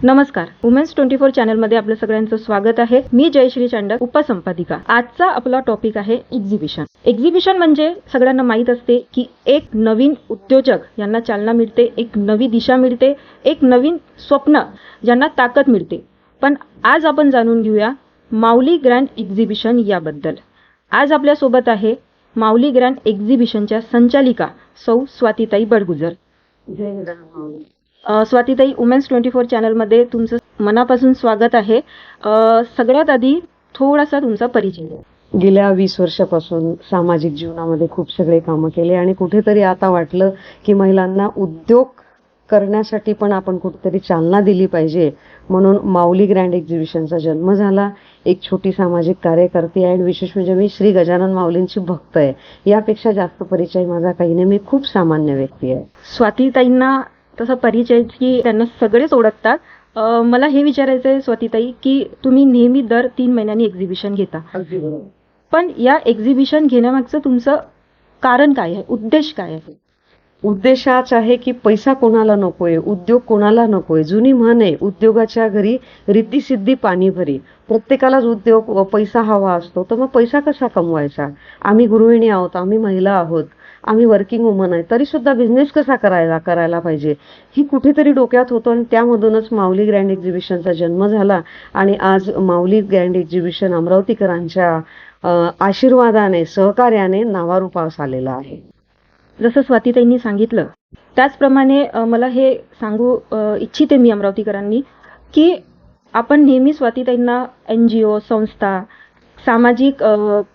नमस्कार. वुमेन्स 24 चॅनलमध्ये आपलं सगळ्यांचं स्वागत आहे. मी जयश्री चांडक, उपसंपादिका. आजचा आपला टॉपिक आहे एक्झिबिशन. एक्झिबिशन म्हणजे सगळ्यांना माहीत असते की एक नवीन उद्योजक यांना चालना मिळते, एक नवी दिशा मिळते, एक नवीन स्वप्न ज्यांना ताकद मिळते. पण आज आपण जाणून घेऊया माऊली ग्रँड एक्झिबिशन याबद्दल. आज आपल्यासोबत आहे माऊली ग्रँड एक्झिबिशनच्या संचालिका सौ स्वातीताई बडगुजर. स्वातीताई, वुमेन्स 24 चॅनलमध्ये तुमचं मनापासून स्वागत आहे. सगळ्यात आधी थोडासा तुमचा परिचय द्या. गेल्या 20 वर्षापासून सामाजिक जीवनामध्ये खूप सगळे कामं केले आणि कुठेतरी आता वाटलं की महिलांना उद्योग करण्यासाठी पण आपण कुठेतरी चालना दिली पाहिजे, म्हणून माऊली ग्रँड एक्झिबिशनचा जन्म झाला. एक छोटी सामाजिक कार्यकर्ती आहे आणि विशेष म्हणजे मी श्री गजानन माऊलींची भक्त आहे. यापेक्षा जास्त परिचय माझा काही नाही, मी खूप सामान्य व्यक्ती आहे. स्वातीताईंना तसा परिचय की त्यांना सगळेच ओळखतात. मला हे विचारायचं आहे स्वातीताई की तुम्ही नेहमी दर 3 महिन्यांनी एक्झिबिशन घेता, पण या एक्झिबिशन घेण्यामागचं तुमचं कारण काय आहे, उद्देश काय आहे? उद्देश हाच आहे की पैसा कोणाला नकोय, उद्योग कोणाला नकोय. जुनी म्हण आहे, उद्योगाच्या घरी रिद्धी सिद्धी पाणी भरी. प्रत्येकालाच उद्योग व पैसा हवा असतो, तर मग पैसा कसा कमवायचा? आम्ही गृहिणी आहोत, आम्ही महिला आहोत, आम्ही वर्किंग वुमन आहे, तरी सुद्धा बिझनेस कसा करायला पाहिजे ही कुठेतरी डोक्यात होतं आणि त्यामधूनच माऊली ग्रँड एक्झिबिशनचा जन्म झाला. आणि आज माऊली ग्रँड एक्झिबिशन अमरावतीकरांच्या आशीर्वादाने, सहकार्याने नावारूपास आलेला आहे. जसं स्वातीताईंनी सांगितलं त्याचप्रमाणे मला हे सांगू इच्छिते मी अमरावतीकरांनी की आपण नेहमी स्वातीताईंना NGO संस्था सामाजिक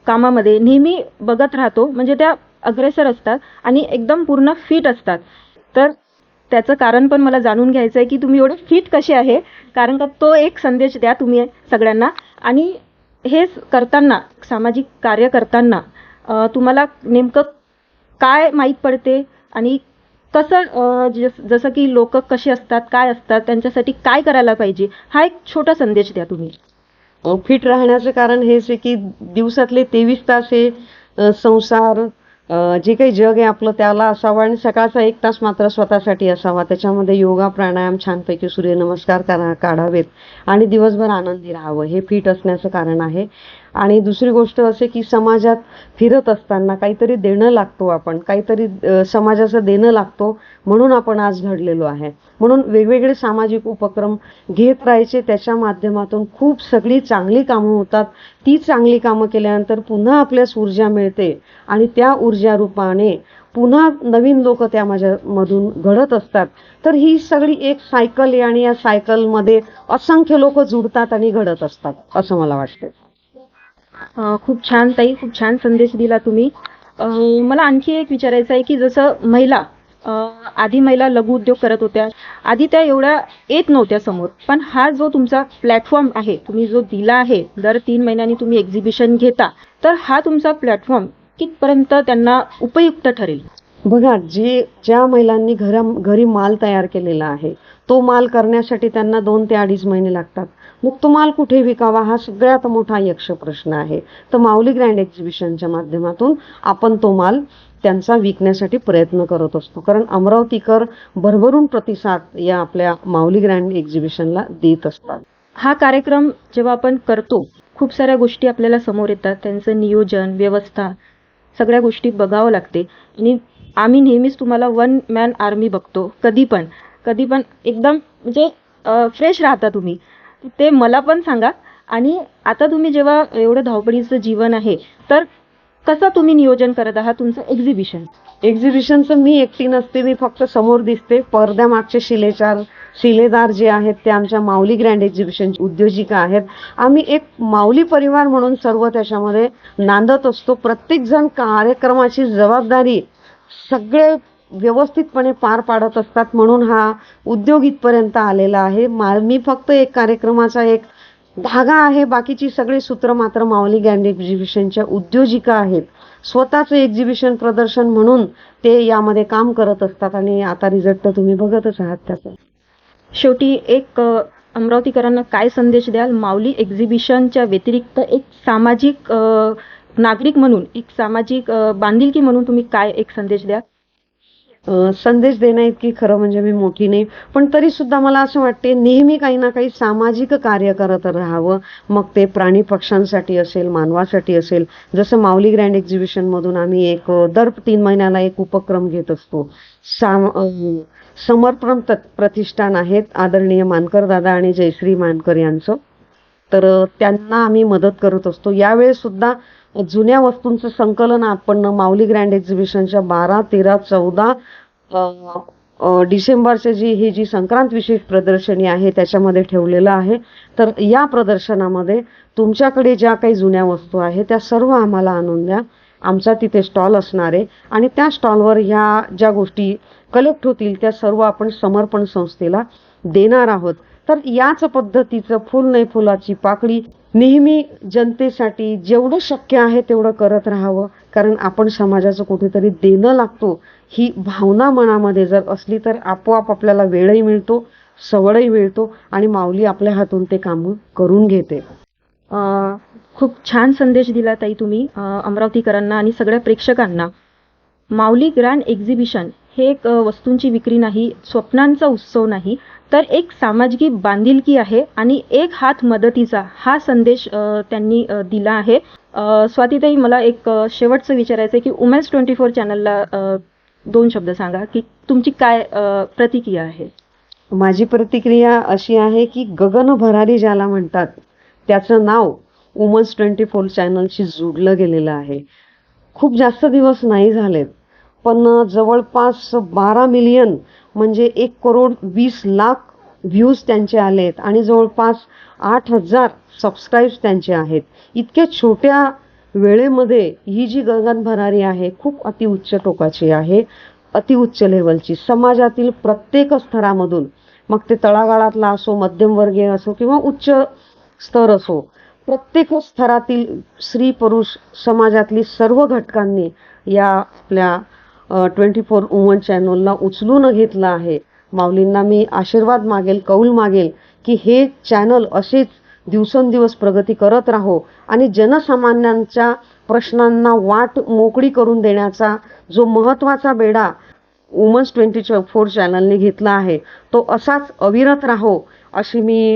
कामामध्ये नेहमी बघत राहतो, म्हणजे त्या अग्रेसर असतात आणि एकदम पूर्ण फिट असतात. तर त्याचं कारण पण मला जाणून घ्यायचं आहे की तुम्ही एवढे फिट कसे आहे, कारण का तो एक संदेश द्या तुम्ही सगळ्यांना. आणि हे करताना, सामाजिक कार्य करताना तुम्हाला नेमकं काय माहीत पडते आणि कसं जसं की लोक कसे असतात, काय असतात, त्यांच्यासाठी काय करायला पाहिजे, हा एक छोटा संदेश द्या तुम्ही. फिट राहण्याचं कारण हेच आहे की दिवसातले 23 तास हे संसार जे काही जग आहे आपलं त्याला असावं आणि सकाळचा 1 तास मात्र स्वतःसाठी असावा. त्याच्यामध्ये योगा प्राणायाम छानपैकी सूर्यनमस्कार काढावेत आणि दिवसभर आनंदी राहावं, हे फिट असण्याचं कारण आहे. आणि दुसरी गोष्ट असे की समाजात फिरत असताना काहीतरी देणं लागतो, आपण काहीतरी समाजाचं देणं लागतो, म्हणून आपण आज घडलेलो आहे. म्हणून वेगवेगळे सामाजिक उपक्रम घेत राहायचे, त्याच्या माध्यमातून खूप सगळी चांगली कामं होतात. ती चांगली कामं केल्यानंतर पुन्हा आपल्यास ऊर्जा मिळते आणि त्या ऊर्जा रूपाने पुन्हा नवीन लोक त्या माझ्यामधून घडत असतात. तर ही सगळी एक सायकल आहे आणि या सायकलमध्ये असंख्य लोक जुडतात आणि घडत असतात, असं मला वाटतं. खूप छान ताई, खूप छान संदेश दिला तुम्ही. मला आणखी एक विचारायचं आहे की जसं महिला आधी महिला लघु उद्योग करत होत्या, आधी त्या एवढ्या येत नव्हत्या समोर, पण हा जो तुमचा प्लॅटफॉर्म आहे, तुम्ही जो दिला आहे, दर 3 महिन्यांनी तुम्ही एक्झिबिशन घेता, तर हा तुमचा प्लॅटफॉर्म कितपर्यंत त्यांना उपयुक्त ठरेल? बघा, ज्या महिलांनी घरी माल तयार केलेला आहे, तो माल करण्यासाठी त्यांना 2 ते 2.5 महिने लागतात. मग तो माल कुठे विकावा हा सगळ्यात मोठा यक्ष प्रश्न आहे. तर माऊली ग्रँड एक्झिबिशनच्या माध्यमातून आपण तो माल त्यांचा विकण्यासाठी प्रयत्न करत असतो, कारण अमरावतीकर भरभरून प्रतिसाद या आपल्या माऊली ग्रँड एक्झिबिशनला देत असतात. हा कार्यक्रम जेव्हा आपण करतो, खूप साऱ्या गोष्टी आपल्याला समोर येतात, त्यांचं नियोजन, व्यवस्था, सगळ्या गोष्टी बघावं लागते. आणि आम्ही नेहमीच तुम्हाला 1 मॅन आर्मी बघतो, कधी पण एकदम म्हणजे फ्रेश राहता तुम्ही, ते मला पण सांगा. आणि आता तुम्ही जेव्हा एवढं धावपळीचं जीवन आहे, तर कसं तुम्ही नियोजन करत आहात तुमचं एक्झिबिशनचं? मी एकटी नसते, मी फक्त समोर दिसते. पडद्यामागचे शिलेदार जे आहेत ते आमच्या माऊली ग्रँड एक्झिबिशनची उद्योजिका आहेत. आम्ही एक माऊली परिवार म्हणून सर्व त्याच्यामध्ये नांदत असतो. प्रत्येक जण कार्यक्रमाची जबाबदारी सगळे व्यवस्थितपणे पार पाडत असतात, म्हणून हा उद्योग इथपर्यंत आलेला आहे. मी फक्त एक कार्यक्रमाचा एक धागा आहे, बाकीची सगळी सूत्र मात्र माऊली ग्रँड एक्झिबिशनच्या उद्योजिका आहेत. स्वतःचं एक्झिबिशन प्रदर्शन म्हणून ते यामध्ये काम करत असतात आणि आता रिझल्ट तर तुम्ही बघतच आहात त्याचा. शेवटी एक अमरावतीकरांना काय संदेश द्याल? माऊली एक्झिबिशनच्या व्यतिरिक्त एक सामाजिक नागरिक म्हणून, एक सामाजिक बांधिलकी म्हणून तुम्ही काय एक संदेश द्याल? संदेश देण्याइतकी खरं म्हणजे मी मोठी नाही, पण तरी सुद्धा मला असं वाटते नेहमी काही ना काही सामाजिक कार्य करत राहावं. मग ते प्राणी पक्ष्यांसाठी असेल, मानवासाठी असेल. जसं माऊली ग्रँड एक्झिबिशन मधून आम्ही दर 3 महिन्याला एक उपक्रम घेत असतो. समर्पण प्रतिष्ठान आहेत आदरणीय मानकर दादा आणि जयश्री मानकर यांचं. तर त्यांना आम्ही मदत करत असतो. यावेळेस सुद्धा जुन्या वस्तूंचं संकलन आपण माऊली ग्रँड एक्झिबिशनच्या 12, 13, 14 डिसेंबरचे जी संक्रांत विशेष प्रदर्शनी आहे त्याच्यामध्ये ठेवलेलं आहे. तर या प्रदर्शनामध्ये तुमच्याकडे ज्या काही जुन्या वस्तू आहेत त्या सर्व आम्हाला आणून द्या. आमचा तिथे स्टॉल असणार आहे आणि त्या स्टॉलवर ह्या ज्या गोष्टी कलेक्ट होतील त्या सर्व आपण समर्पण संस्थेला देणार आहोत. तर याच पद्धतीचं फुल नाही फुलाची पाकळी नेहमी जनतेसाठी जेवढं शक्य आहे तेवढं करत राहावं. कारण आपण समाजाचं कुठेतरी देणं लागतो ही भावना मनामध्ये जर असली तर आपोआप आपल्याला वेळही मिळतो, सवडही मिळतो आणि माऊली आपल्या हातून ते काम करून घेते. खूप छान संदेश दिला ताई तुम्ही अमरावतीकरांना आणि सगळ्या प्रेक्षकांना. माऊली ग्रँड एक्झिबिशन हे एक वस्तूंची विक्री नाही, स्वप्नांचा उत्सव नाही, तर एक सामाजिक बांधिलकी आहे आणि एक हात मदतीचा हा संदेश त्यांनी दिला आहे. स्वातीताई, मला एक शेवटचं विचारायचं आहे की वुमेन्स 24 चॅनलला 2 शब्द सांगा की तुमची काय प्रतिक्रिया आहे. माझी प्रतिक्रिया अशी आहे की गगन भरारी ज्याला म्हणतात त्याचं नाव वुमन्स 24 चॅनलशी जोडलं गेलेलं आहे. खूप जास्त दिवस नाही झालेत, पण जवळपास 12 मिलियन म्हणजे 1,20,00,000 व्ह्यूज त्यांचे आलेत आणि जवळपास 8,000 सबस्क्राईब्स त्यांचे आहेत. इतक्या छोट्या वेळेमध्ये ही जी गगन भरारी आहे खूप अतिउच्च टोकाची आहे, अतिउच्च लेवलची. समाजातील प्रत्येक स्तरामधून, मग ते तळागाळातला असो, मध्यमवर्गीय असो किंवा उच्च स्तर असो, प्रत्येक स्तरातील स्त्री पुरुष समाजातली सर्व घटकांनी या आपल्या 24 वुमन चॅनलला उचलून घेतलं आहे. माऊलींना मी आशीर्वाद मागेल, कौल मागेल की हे चॅनल असेच दिवसेंदिवस प्रगती करत राहो आणि जनसामान्यांच्या प्रश्नांना वाट मोकळी करून देण्याचा जो महत्त्वाचा बेडा वुमन्स 24 चॅनलने घेतला आहे तो असाच अविरत राहो अशी मी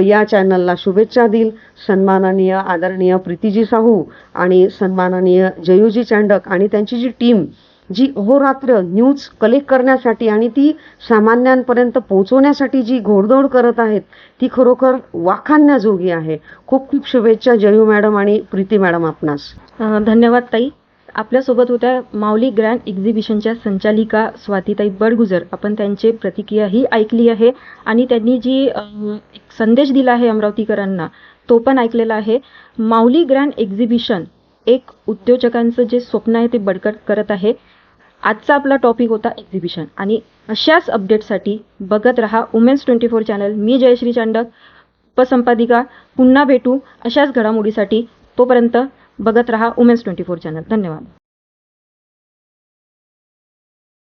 या चॅनलला शुभेच्छा देईल. सन्माननीय आदरणीय प्रीतीजी साहू आणि सन्माननीय जयूजी चांडक आणि त्यांची जी टीम जी अहोरात्र न्यूज कलेक्ट करण्यासाठी आणि ती सामान्यांपर्यंत पोहोचवण्यासाठी जी घोडदौड करत आहेत ती खरोखर वाखाणण्याजोगी आहे. खूप खूप शुभेच्छा जयू मॅडम आणि प्रीती मॅडम आपणास. धन्यवाद ताई. आपल्यासोबत होत्या माऊली ग्रँड एक्झिबिशनच्या संचालिका स्वातीताई बडगुजर. आपण त्यांची प्रतिक्रियाही ऐकली आहे आणि त्यांनी जी एक संदेश दिला आहे अमरावतीकरांना तो पण ऐकलेला आहे. माऊली ग्रँड एक्झिबिशन एक उद्योजकांचं जे स्वप्न आहे ते बळकट करत आहे. आजचा आपला टॉपिक होता एक्झिबिशन आणि अशाच अपडेटसाठी बघत रहा वुमेन्स 24 चॅनल. मी जयश्री चांडक, उपसंपादिका. पुन्हा भेटू अशाच घडामोडीसाठी. तोपर्यंत बघत रहा वुमेन्स 24 चॅनल. धन्यवाद.